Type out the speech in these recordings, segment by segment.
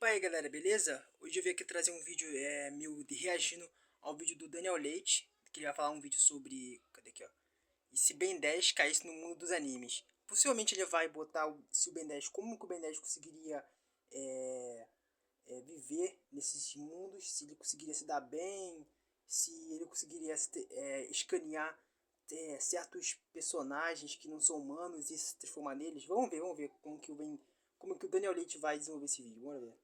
Opa aí galera, beleza? Hoje eu vim aqui trazer um vídeo meu de reagindo ao vídeo do Daniel Leite, que ele vai falar um vídeo sobre, cadê aqui ó, e se Ben 10 caísse no mundo dos animes. Possivelmente ele vai botar se o Ben 10, como que o Ben 10 conseguiria viver nesses mundos, se ele conseguiria se dar bem, se ele conseguiria escanear certos personagens que não são humanos e se transformar neles. Vamos ver como que o Daniel Leite vai desenvolver esse vídeo, bora ver.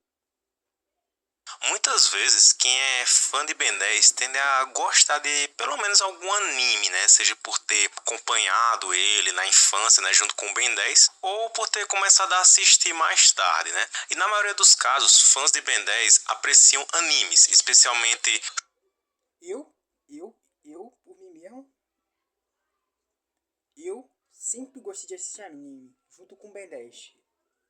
Muitas vezes quem é fã de Ben 10 tende a gostar de pelo menos algum anime, né? Seja por ter acompanhado ele na infância, né? Junto com o Ben 10, ou por ter começado a assistir mais tarde, né? E na maioria dos casos, fãs de Ben 10 apreciam animes, especialmente... Por mim mesmo, eu sempre gostei de assistir anime, junto com o Ben 10.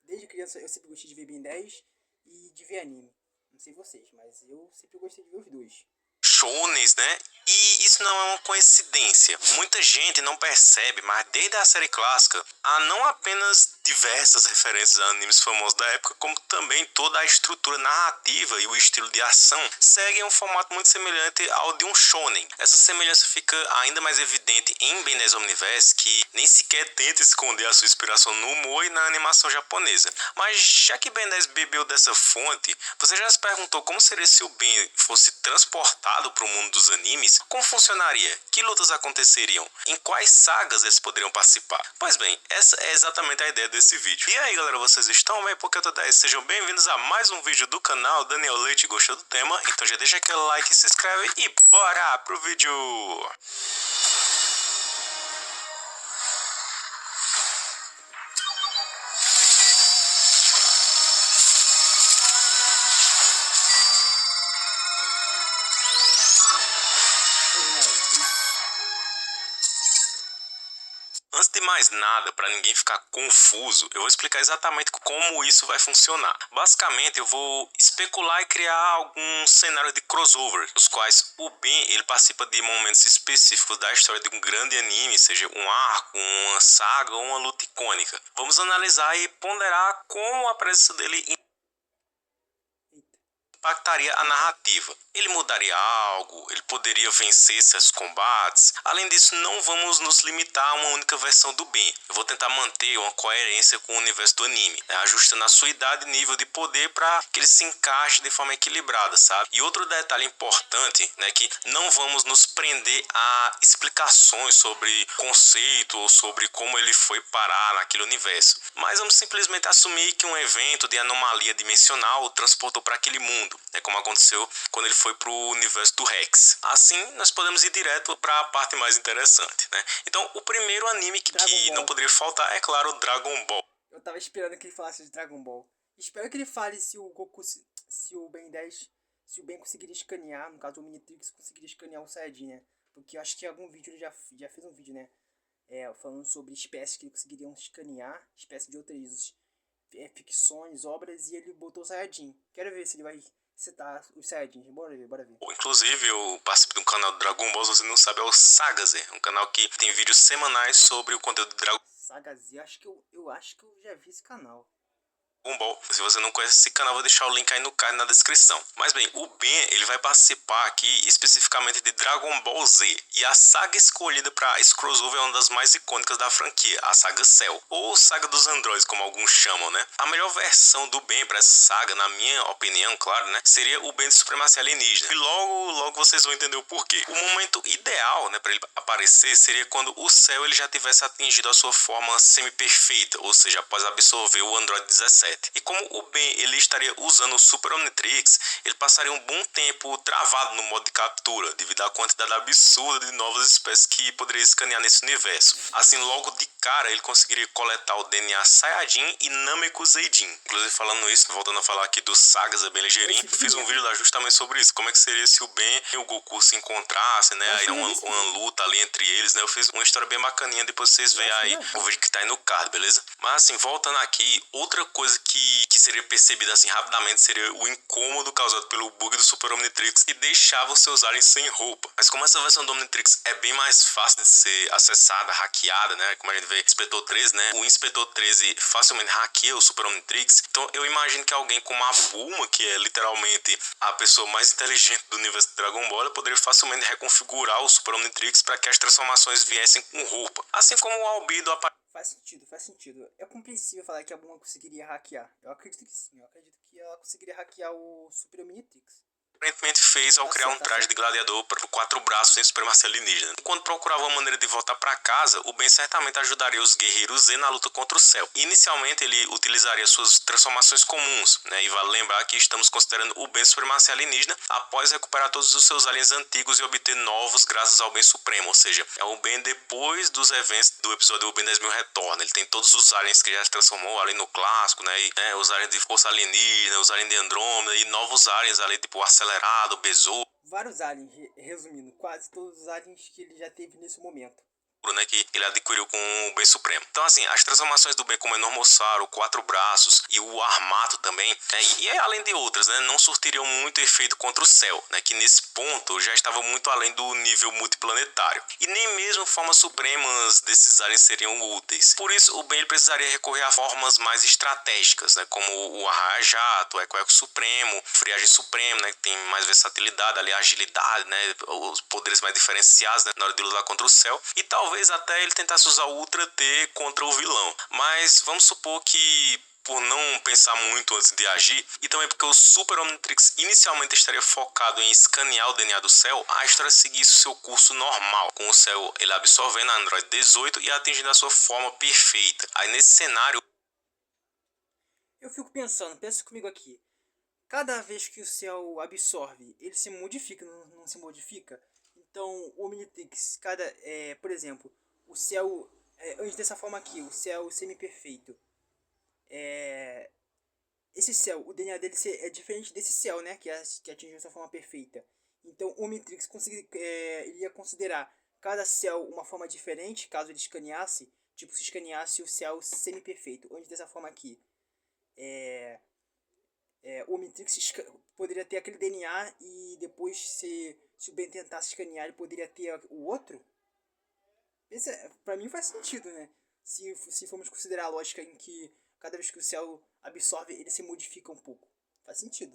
Desde criança eu sempre gostei de ver Ben 10 e de ver anime. Não sei vocês, mas eu sempre gostei de ver os dois. Shonens, né? E isso não é uma coincidência. Muita gente não percebe, mas desde a série clássica há não apenas diversas referências a animes famosos da época, como também toda a estrutura narrativa e o estilo de ação seguem um formato muito semelhante ao de um shonen. Essa semelhança fica ainda mais evidente em Ben 10 Omniverse, que nem sequer tenta esconder a sua inspiração no humor e na animação japonesa. Mas já que Ben 10 bebeu dessa fonte, você já se perguntou como seria se o Ben fosse transportado para o mundo dos animes? Como funcionaria? Que lutas aconteceriam? Em quais sagas eles poderiam participar? Pois bem, essa é exatamente a ideia desse vídeo. E aí galera, vocês estão bem? Porque eu tô 10. Sejam bem-vindos a mais um vídeo do canal. Daniel Leite gostou do tema? Então já deixa aquele like, se inscreve e bora pro vídeo! Antes de mais nada, para ninguém ficar confuso, eu vou explicar exatamente como isso vai funcionar. Basicamente, eu vou especular e criar alguns cenários de crossover, nos quais o Ben ele participa de momentos específicos da história de um grande anime, seja um arco, uma saga ou uma luta icônica. Vamos analisar e ponderar como a presença dele impactaria a narrativa. Ele mudaria algo, ele poderia vencer seus combates. Além disso, não vamos nos limitar a uma única versão do Ben. Eu vou tentar manter uma coerência com o universo do anime, né? Ajustando a sua idade e nível de poder para que ele se encaixe de forma equilibrada, sabe? E outro detalhe importante, né, que não vamos nos prender a explicações sobre conceito ou sobre como ele foi parar naquele universo. Mas vamos simplesmente assumir que um evento de anomalia dimensional o transportou para aquele mundo, né, como aconteceu quando ele foi para o universo do Rex. Assim, nós podemos ir direto para a parte mais interessante, né? Então, o primeiro anime que não poderia faltar é, claro, Dragon Ball. Eu tava esperando que ele falasse de Dragon Ball. Espero que ele fale se o Goku, se o Ben 10, se o Ben conseguiria escanear, no caso o Minitrix conseguiria escanear o Saiyajin, né? Porque eu acho que em algum vídeo ele já fez um vídeo, né? Falando sobre espécies que ele conseguiriam escanear, espécies de outras ficções, obras, e ele botou o Saiyajin. Quero ver se ele vai citar os Saiyajins. Bora ver, bora ver. Inclusive, eu participo de um canal do Dragon Ball, se você não sabe, é o Sagazer, um canal que tem vídeos semanais sobre o conteúdo do Dragon Sagazer, eu acho que eu já vi esse canal. Ball. Se você não conhece esse canal, vou deixar o link aí no card na descrição. Mas bem, o Ben ele vai participar aqui especificamente de Dragon Ball Z. E a saga escolhida para esse crossover é uma das mais icônicas da franquia, a saga Cell, ou saga dos androides, como alguns chamam, né? A melhor versão do Ben para essa saga, na minha opinião, claro, né, seria o Ben de Supremacia Alienígena. E logo vocês vão entender o porquê. O momento ideal, né, para ele aparecer seria quando o Cell ele já tivesse atingido a sua forma semi-perfeita, ou seja, após absorver o Android 17. E como o Ben ele estaria usando o Super Omnitrix, ele passaria um bom tempo travado no modo de captura, devido à quantidade absurda de novas espécies que poderia escanear nesse universo. Assim, logo de cara, ele conseguiria coletar o DNA Saiyajin e Namekuseidin. Inclusive, falando isso, voltando a falar aqui dos sagas, é bem ligeirinho, fiz um vídeo lá justamente sobre isso, como é que seria se o Ben e o Goku se encontrassem, né, aí uma luta ali entre eles, né, eu fiz uma história bem bacaninha, depois vocês veem aí o vídeo que tá aí no card, beleza? Mas assim, voltando aqui, outra coisa que seria percebida assim rapidamente seria o incômodo causado pelo bug do Super Omnitrix que deixava os seus aliens sem roupa. Mas como essa versão do Omnitrix é bem mais fácil de ser acessada, hackeada, né? Como a gente vê Inspetor 13, né? O Inspetor 13 facilmente hackeia o Super Omnitrix. Então eu imagino que alguém como a Bulma, que é literalmente a pessoa mais inteligente do universo de Dragon Ball, ela poderia facilmente reconfigurar o Super Omnitrix para que as transformações viessem com roupa. Assim como o Albedo Faz sentido, faz sentido. É compreensível falar que a Bulma conseguiria hackear. Eu acredito que sim, eu acredito que ela conseguiria hackear o Super Omnitrix. aparentemente fez ao criar um traje de gladiador para 4 braços em supremacia alienígena. Enquanto procurava uma maneira de voltar para casa, o Ben certamente ajudaria os guerreiros Z na luta contra o Cell. Inicialmente ele utilizaria suas transformações comuns, né? E vale lembrar que estamos considerando o Ben supremacia alienígena após recuperar todos os seus aliens antigos e obter novos graças ao Ben Supremo, ou seja, é o Ben depois dos eventos do episódio O Ben 10.000 Retorna. Ele tem todos os aliens que já se transformou ali no clássico, né? E, né, os aliens de força alienígena, os aliens de Andrômeda e novos aliens ali, tipo o acelerado, o besouro. Vários aliens, resumindo, quase todos os aliens que ele já teve nesse momento. Né, que ele adquiriu com o Ben Supremo. Então, assim, as transformações do Ben como Enormossauro, 4 braços e o Armato também, né, e além de outras, né, não surtiriam muito efeito contra o Cell, né, que nesse ponto já estava muito além do nível multiplanetário. E nem mesmo formas supremas desses aliens seriam úteis. Por isso, o Ben ele precisaria recorrer a formas mais estratégicas, né, como o Arraia-Jato, o Eco Supremo, o Friagem Supremo, né, que tem mais versatilidade, ali, agilidade, né, os poderes mais diferenciados, né, na hora de lutar contra o Cell. E talvez até ele tentasse usar o Ultra T contra o vilão. Mas vamos supor que, por não pensar muito antes de agir, e também porque o Super Omnitrix inicialmente estaria focado em escanear o DNA do Cell, a história seguisse o seu curso normal, com o Cell ele absorvendo a Android 18 e atingindo a sua forma perfeita. Aí nesse cenário... Eu fico pensando, pensa comigo aqui. Cada vez que o Cell absorve, ele se modifica, não se modifica? Então, o Omnitrix, por exemplo, o Cell, antes dessa forma aqui, o Cell semi-perfeito, esse Cell, o DNA dele é diferente desse Cell, né, que atingiu essa forma perfeita. Então, o Omnitrix ele ia considerar cada Cell uma forma diferente, caso ele escaneasse, tipo, se escaneasse o Cell semi-perfeito, antes dessa forma aqui. O Omnitrix poderia ter aquele DNA e depois, se o Ben tentasse escanear, ele poderia ter o outro? Pra mim faz sentido, né? Se formos considerar a lógica em que cada vez que o Cell absorve, ele se modifica um pouco. Faz sentido.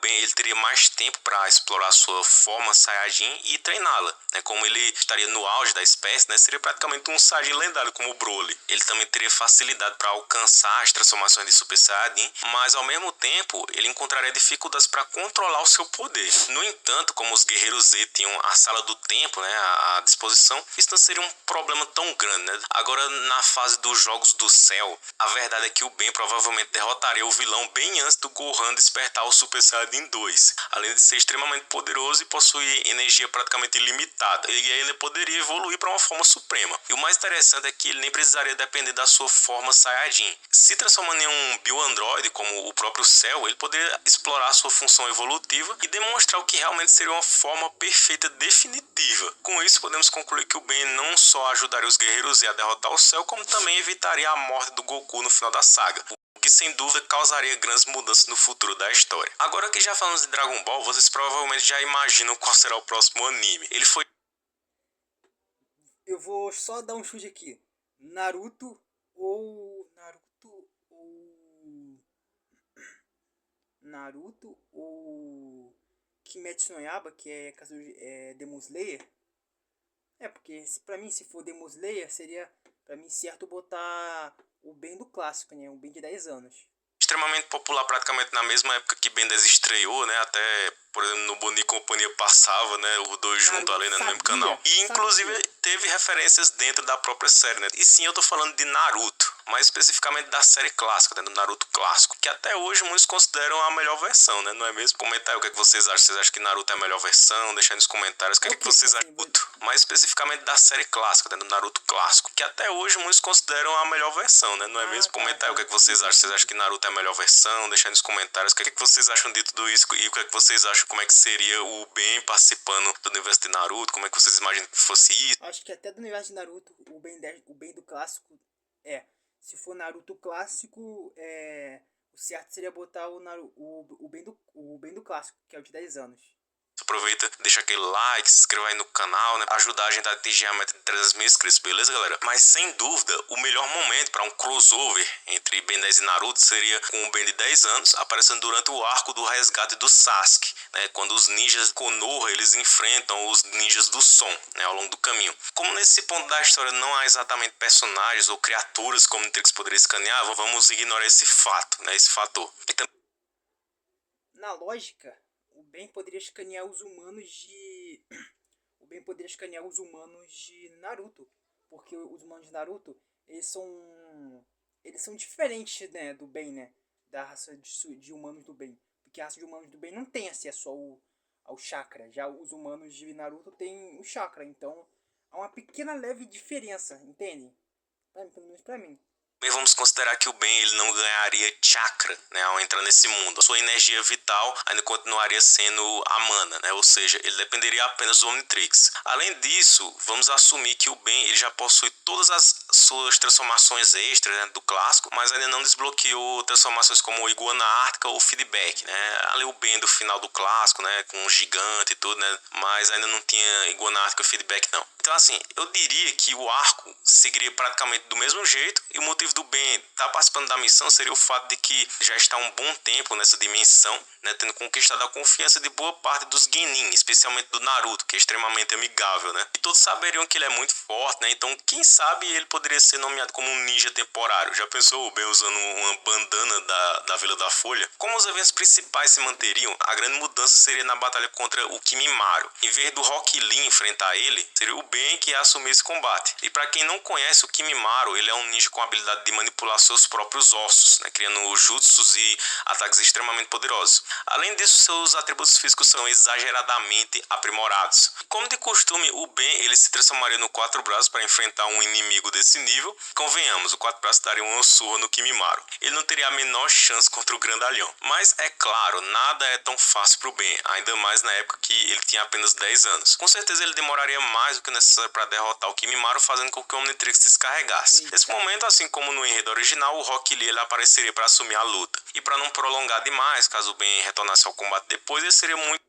Ben ele teria mais tempo para explorar sua forma Saiyajin e treiná-la, né? Como ele estaria no auge da espécie, né? Seria praticamente um Saiyajin lendário como o Broly. Ele também teria facilidade para alcançar as transformações de Super Saiyajin, mas ao mesmo tempo ele encontraria dificuldades para controlar o seu poder. No entanto, como os guerreiros Z tinham a Sala do Tempo, né, à disposição, isso não seria um problema tão grande, né? Agora, na fase dos Jogos do Céu, a verdade é que o Ben provavelmente derrotaria o vilão bem antes do Gohan despertar o Super Saiyajin 2, além de ser extremamente poderoso e possuir energia praticamente ilimitada. E ele poderia evoluir para uma forma suprema. E o mais interessante é que ele nem precisaria depender da sua forma Saiyajin. Se transformando em um Bio-Android, como o próprio Cell, ele poderia explorar sua função evolutiva e demonstrar o que realmente seria uma forma perfeita definitiva. Com isso, podemos concluir que o Ben não só ajudaria os guerreiros a derrotar o Cell, como também evitaria a morte do Goku no final da saga, que sem dúvida causaria grandes mudanças no futuro da história. Agora que já falamos de Dragon Ball, vocês provavelmente já imaginam qual será o próximo anime. Ele foi... Eu vou só dar um chute aqui. Naruto ou... Kimetsu no Yaiba, que é Demon Slayer. Porque pra mim, se for Demon Slayer, seria pra mim certo botar o Ben do clássico, né? O Ben de 10 anos. Extremamente popular praticamente na mesma época que Ben 10 estreou, né? Até, por exemplo, no Boni Companhia passava, né? Os dois juntos ali, né? No mesmo canal. E, inclusive, teve referências dentro da própria série, né? E sim, eu tô falando de Naruto, mais especificamente da série clássica, né? Do Naruto clássico, que até hoje muitos consideram a melhor versão, né? Não é mesmo? Comentar aí o que, é que vocês acham. Vocês acham que Naruto é a melhor versão? Deixa aí nos comentários o que, é que vocês acham. Mais especificamente da série clássica, né? Do Naruto clássico, que até hoje muitos consideram a melhor versão, né? Não é mesmo? Comentar aí o que, é que vocês acham. Vocês acham que Naruto é a melhor versão? Deixa aí nos comentários o que, é que vocês acham de tudo isso e o que, é que vocês acham, como é que seria o Ben participando do universo de Naruto, como é que vocês imaginam que fosse isso. Acho que até do universo de Naruto, o Ben do clássico se for Naruto clássico, o certo seria botar o Ben do clássico, que é o de 10 anos. Aproveita, deixa aquele like, se inscreva aí no canal, né? Ajudar a gente a atingir a meta de 300 mil inscritos, beleza, galera? Mas sem dúvida, o melhor momento para um crossover entre Ben 10 e Naruto seria com o Ben de 10 anos aparecendo durante o arco do resgate do Sasuke, né? Quando os ninjas Konoha eles enfrentam os ninjas do som, né? Ao longo do caminho. Como nesse ponto da história não há exatamente personagens ou criaturas como o Omnitrix poderia escanear, vamos ignorar esse fato, né? Esse fator. Então, Na lógica, o Ben poderia escanear os humanos de. O Ben poderia escanear os humanos de Naruto. Porque os humanos de Naruto, eles são. Eles são diferentes, né, do Ben, né? Da raça de humanos do Ben. Porque a raça de humanos do Ben não tem acesso ao chakra. Já os humanos de Naruto têm o chakra. Então há uma pequena leve diferença, entende? Pelo menos pra mim. vamos considerar que o Ben ele não ganharia chakra, né, ao entrar nesse mundo. Sua energia vital ainda continuaria sendo a mana, né, ou seja, ele dependeria apenas do Omnitrix. Além disso, vamos assumir que o Ben ele já possui todas as suas transformações extras, né, do clássico, mas ainda não desbloqueou transformações como o Iguana Ártica ou o Feedback, né, ali o Ben do final do clássico, né, com o gigante e tudo, né, mas ainda não tinha Iguana Ártica ou Feedback não. Então assim, eu diria que o arco seguiria praticamente do mesmo jeito e o motivo do Ben estar participando da missão seria o fato de que já está há um bom tempo nessa dimensão, né, tendo conquistado a confiança de boa parte dos Genin, especialmente do Naruto, que é extremamente amigável, né? E todos saberiam que ele é muito forte, né? Então, quem sabe ele poderia ser nomeado como um ninja temporário. Já pensou o Ben usando uma bandana da Vila da Folha? Como os eventos principais se manteriam, a grande mudança seria na batalha contra o Kimimaro. Em vez do Rock Lee enfrentar ele, seria o Ben que ia assumir esse combate. E para quem não conhece o Kimimaro, ele é um ninja com a habilidade de manipular seus próprios ossos, né, criando jutsus e ataques extremamente poderosos. Além disso, seus atributos físicos são exageradamente aprimorados. Como de costume, o Ben ele se transformaria no Quatro Braços para enfrentar um inimigo desse nível. Convenhamos, o Quatro Braços daria uma surra no Kimimaro. Ele não teria a menor chance contra o Grandalhão. Mas é claro, nada é tão fácil para o Ben, ainda mais na época que ele tinha apenas 10 anos. Com certeza ele demoraria mais do que o necessário para derrotar o Kimimaro, fazendo com que o Omnitrix descarregasse. Eita. Nesse momento, assim como no enredo original, o Rock Lee ele apareceria para assumir a luta. E para não prolongar demais, caso o Ben retornasse ao combate depois, ele seria muito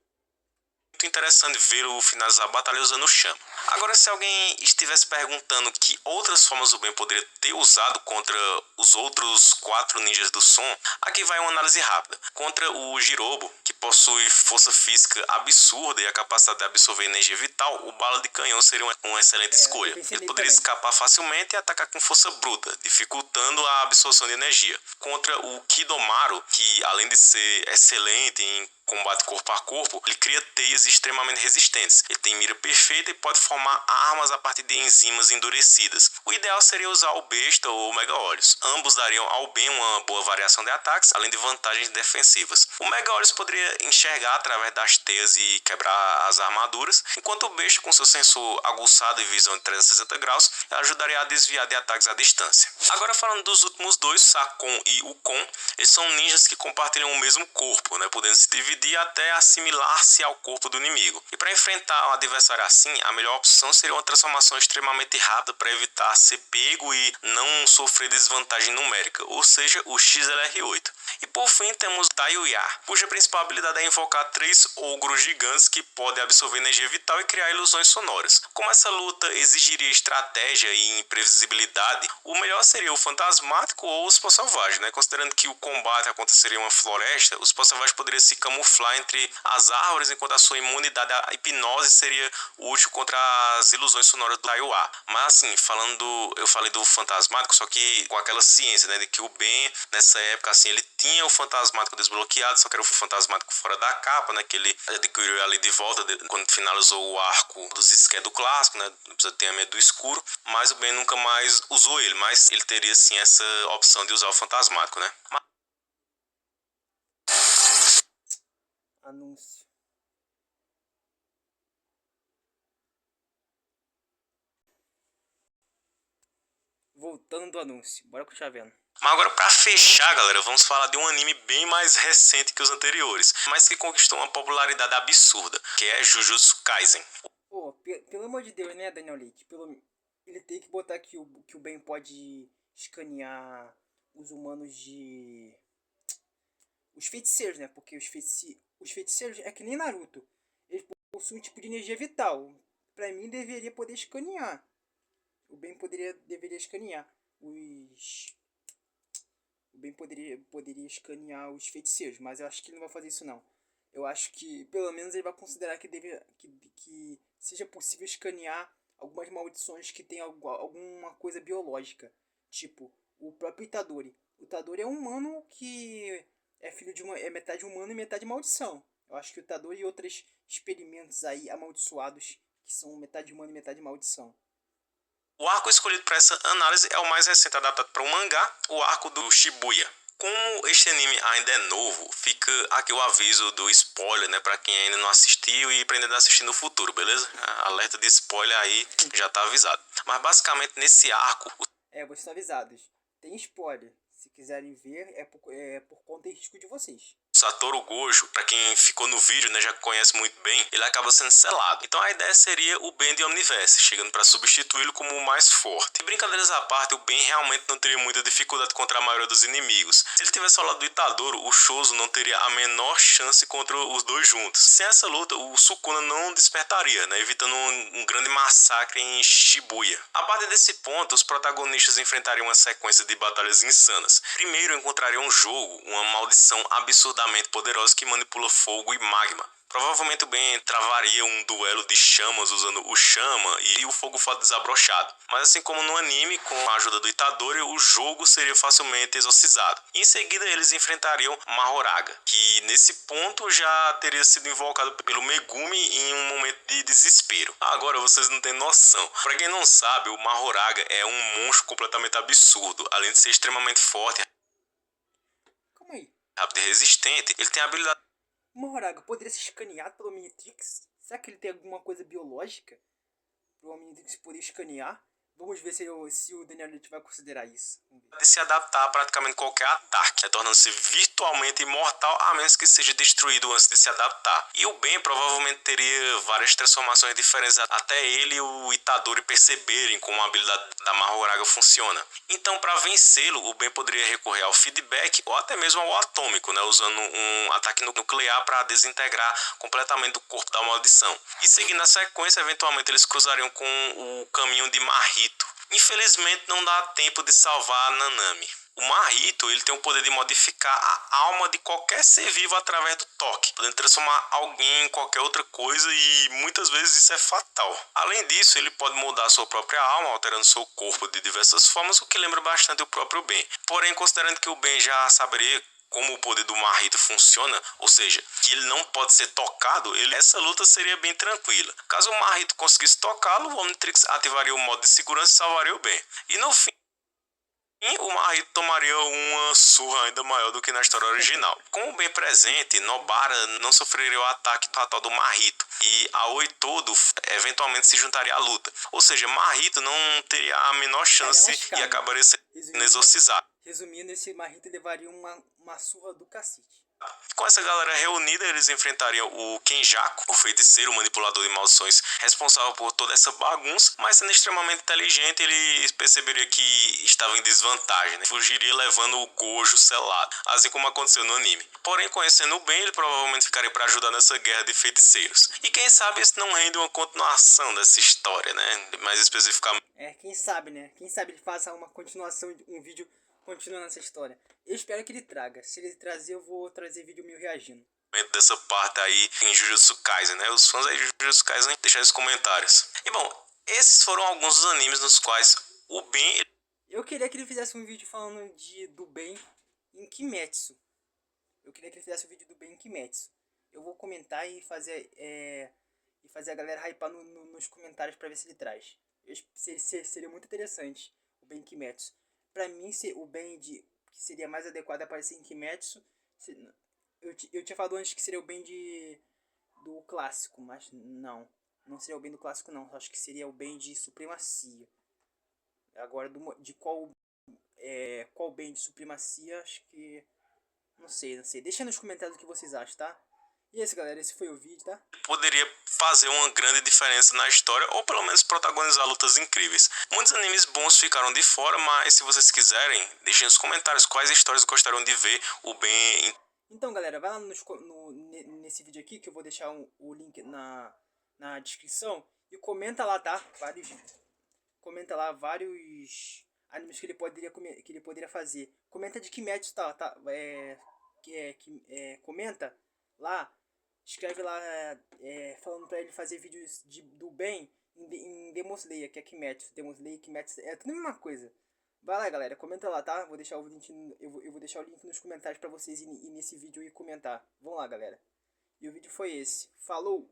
interessante ver o finalizar a batalha usando o chama. Agora, se alguém estivesse perguntando que outras formas o Ben poderia ter usado contra os outros 4 ninjas do som, aqui vai uma análise rápida. Contra o Jirobo, que possui força física absurda e a capacidade de absorver energia vital, o bala de canhão seria uma excelente escolha. Ele poderia escapar facilmente e atacar com força bruta, dificultando a absorção de energia. Contra o Kidomaru, que além de ser excelente em combate corpo a corpo, ele cria teias extremamente resistentes. Ele tem mira perfeita e pode formar armas a partir de enzimas endurecidas. O ideal seria usar o besta ou o mega olhos. Ambos dariam ao Ben uma boa variação de ataques, além de vantagens defensivas. O mega olhos poderia enxergar através das teias e quebrar as armaduras, enquanto o besta com seu sensor aguçado e visão de 360 graus ajudaria a desviar de ataques à distância. Agora falando dos últimos dois, Sakon e Ukon, eles são ninjas que compartilham o mesmo corpo, né, podendo se dividir até assimilar-se ao corpo do inimigo. E para enfrentar um adversário assim, a melhor opção seria uma transformação extremamente rápida para evitar ser pego e não sofrer desvantagem numérica, ou seja, o XLR8. E por fim temos Taiyuya, cuja principal habilidade é invocar 3 ogros gigantes que podem absorver energia vital e criar ilusões sonoras. Como essa luta exigiria estratégia e imprevisibilidade, o melhor seria o fantasmático ou os selvagens, né? Considerando que o combate aconteceria em uma floresta, os selvagens poderiam se camuflar entre as árvores, enquanto a sua imunidade à hipnose seria útil contra as ilusões sonoras do Taiyuya. Mas assim, eu falei do fantasmático, só que com aquela ciência, né, de que o Ben, nessa época, assim, ele tinha o fantasmático desbloqueado, só que era o fantasmático fora da capa, né, que ele adquiriu ali de volta quando finalizou o arco dos esquetes do clássico, né, não precisa ter medo do escuro, mas o Ben nunca mais usou ele, mas ele teria, sim, essa opção de usar o fantasmático, né. Anúncio. Voltando do anúncio, bora continuar vendo. Mas agora, pra fechar, galera, vamos falar de um anime bem mais recente que os anteriores, mas que conquistou uma popularidade absurda, que é Jujutsu Kaisen. Pô, pelo amor de Deus, né, Daniel Leite? Ele tem que botar que o Ben pode escanear os humanos de... Os feiticeiros, né? Porque os feiticeiros é que nem Naruto. Eles possuem um tipo de energia vital. Pra mim, deveria poder escanear. O Ben deveria escanear os... O Ben poderia escanear os feiticeiros, mas eu acho que ele não vai fazer isso não. Eu acho que, pelo menos, ele vai considerar que seja possível escanear algumas maldições que tem alguma coisa biológica. Tipo, o próprio Itadori. O Itadori é um humano que é filho de uma... é metade humano e metade maldição. Eu acho que o Itadori e outros experimentos aí amaldiçoados que são metade humano e metade maldição. O arco escolhido para essa análise é o mais recente adaptado para o mangá, o arco do Shibuya. Como este anime ainda é novo, fica aqui o aviso do spoiler, né, para quem ainda não assistiu e pretende assistir no futuro, beleza? Alerta de spoiler aí, já tá avisado. Mas basicamente nesse arco... Vocês estão avisados. Tem spoiler. Se quiserem ver, é por conta e risco de vocês. Satoru Gojo, para quem ficou no vídeo, né, já conhece muito bem, ele acaba sendo selado. Então a ideia seria o Ben de Omniverse, chegando para substituí-lo como o mais forte. E brincadeiras à parte, o Ben realmente não teria muita dificuldade contra a maioria dos inimigos. Se ele tivesse ao lado do Itadori, o Choso não teria a menor chance contra os dois juntos. Sem essa luta, o Sukuna não despertaria, né, evitando um grande massacre em Shibuya. A partir desse ponto, os protagonistas enfrentariam uma sequência de batalhas insanas. Primeiro encontrariam um jogo, uma maldição absurdamente poderosa que manipula fogo e magma. Provavelmente o Ben travaria um duelo de chamas usando o chama e o fogo foda desabrochado. Mas assim como no anime, com a ajuda do Itadori, o jogo seria facilmente exorcizado. E em seguida eles enfrentariam Mahoraga, que nesse ponto já teria sido invocado pelo Megumi em um momento de desespero. Agora vocês não têm noção. Para quem não sabe, o Mahoraga é um monstro completamente absurdo. Além de ser extremamente forte, Calma aí. rápido e resistente, ele tem a habilidade... O Mahoraga poderia ser escaneado pelo Omnitrix? Será que ele tem alguma coisa biológica para o Omnitrix poder escanear? Vamos ver se o Daniel vai considerar isso. de se adaptar a praticamente qualquer ataque, né, tornando-se virtualmente imortal a menos que seja destruído antes de se adaptar. E o Ben provavelmente teria várias transformações diferentes até ele e o Itadori perceberem como a habilidade da Mahoraga funciona. Então, para vencê-lo, o Ben poderia recorrer ao feedback ou até mesmo ao atômico, né, usando um ataque nuclear para desintegrar completamente o corpo da maldição. E seguindo a sequência, eventualmente eles cruzariam com o caminho de Mahito. Infelizmente não dá tempo de salvar a Nanami. O Mahito, ele tem o poder de modificar a alma de qualquer ser vivo através do toque, podendo transformar alguém em qualquer outra coisa e muitas vezes isso é fatal. Além disso, ele pode mudar sua própria alma, alterando seu corpo de diversas formas, o que lembra bastante o próprio Ben. Porém, considerando que o Ben já saberia como o poder do Mahito funciona, ou seja, que ele não pode ser tocado, essa luta seria bem tranquila. Caso o Mahito conseguisse tocá-lo, o Omnitrix ativaria o modo de segurança e salvaria o Ben. E no fim, o Mahito tomaria uma surra ainda maior do que na história original. Com o Ben presente, Nobara não sofreria o ataque fatal do Mahito, e Aoi todo eventualmente se juntaria à luta. Ou seja, Mahito não teria a menor chance e acabaria sendo exorcizado. Resumindo, esse Mahito levaria uma surra do cacete. Com essa galera reunida, eles enfrentariam o Kenjaku, o feiticeiro, o manipulador de maldições, responsável por toda essa bagunça, mas sendo extremamente inteligente, ele perceberia que estava em desvantagem, né? Fugiria levando o Gojo selado, assim como aconteceu no anime. Porém, conhecendo bem, ele provavelmente ficaria para ajudar nessa guerra de feiticeiros. E quem sabe isso não rende uma continuação dessa história, né? Mais especificamente... quem sabe, né? Quem sabe ele faça uma continuação, um vídeo continuando essa história. Eu espero que ele traga. Se ele trazer, eu vou trazer vídeo meu reagindo. Dessa parte aí em Jujutsu Kaisen, né? Os fãs aí de Jujutsu Kaisen deixaram nos comentários. E bom, esses foram alguns dos animes nos quais o Ben... Eu queria que ele fizesse um vídeo falando do Ben em Kimetsu. Eu queria que ele fizesse um vídeo do Ben em Kimetsu. Eu vou comentar e fazer a galera hypar nos comentários pra ver se ele traz. Seria muito interessante o Ben Kimetsu. Pra mim, o Ben que seria mais adequado a aparecer em Kimetsu... Eu tinha falado antes que seria o Ben do clássico, mas não. Não seria o Ben do clássico, não. Acho que seria o Ben de supremacia. Agora, de qual Ben de supremacia, acho que... Não sei. Deixa nos comentários o que vocês acham, tá? E é isso, galera, esse foi o vídeo, tá? Poderia fazer uma grande diferença na história, ou pelo menos protagonizar lutas incríveis. Muitos animes bons ficaram de fora, mas se vocês quiserem, deixem nos comentários quais histórias gostariam de ver o Ben. Então, galera, vai lá nesse vídeo aqui, que eu vou deixar o link na descrição, e comenta lá, tá? Comenta lá vários animes que ele poderia fazer. Comenta de Kimetsu, tá? Comenta lá, escreve lá falando pra ele fazer vídeos do bem em Demon Slayer, que é Kimetsu. Demon Slayer, Kimetsu, é tudo a mesma coisa. Vai lá, galera, comenta lá, tá? Vou deixar o link, eu vou deixar o link nos comentários pra vocês ir nesse vídeo e comentar. Vão lá, galera. E o vídeo foi esse. Falou!